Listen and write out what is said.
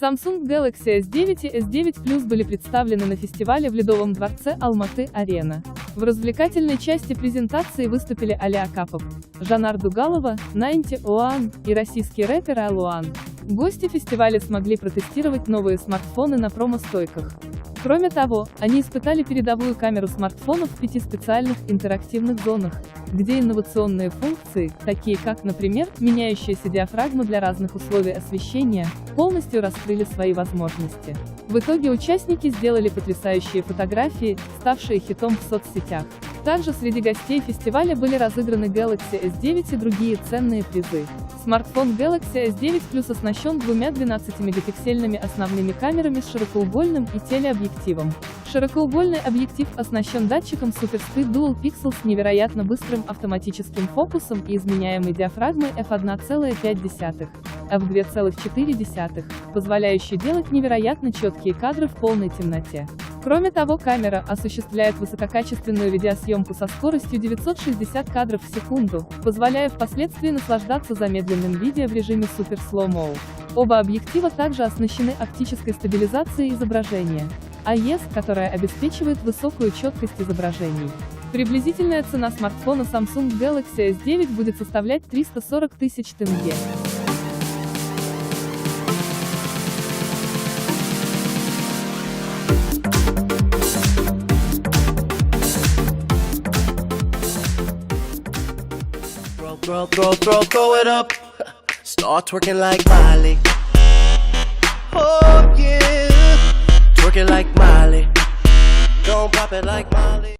Samsung Galaxy S9 и S9 Plus были представлены на фестивале в Ледовом дворце Алматы-Арена. В развлекательной части презентации выступили Али Акапов, Жанар Дугалова, Найнти Оан и российский рэпер Алуан. Гости фестиваля смогли протестировать новые смартфоны на промо-стойках. Кроме того, они испытали передовую камеру смартфонов в 5 специальных интерактивных зонах, где инновационные функции, такие как, например, меняющаяся диафрагма для разных условий освещения, полностью раскрыли свои возможности. В итоге участники сделали потрясающие фотографии, ставшие хитом в соцсетях. Также среди гостей фестиваля были разыграны Galaxy S9 и другие ценные призы. Смартфон Galaxy S9 Plus оснащен двумя 12-мегапиксельными основными камерами с широкоугольным и телеобъективом. Широкоугольный объектив оснащен датчиком Super Speed Dual Pixel с невероятно быстрым автоматическим фокусом и изменяемой диафрагмой f1,5, f2,4, позволяющей делать невероятно четкие кадры в полной темноте. Кроме того, камера осуществляет высококачественную видеосъемку со скоростью 960 кадров в секунду, позволяя впоследствии наслаждаться замедленным видео в режиме Super Slow Mo. Оба объектива также оснащены оптической стабилизацией изображения, AES, которая обеспечивает высокую четкость изображений. Приблизительная цена смартфона Samsung Galaxy S9 будет составлять 340 тысяч тенге. Throw it up. Start twerking like Miley. Oh yeah, twerking like Miley. Don't pop it like Miley.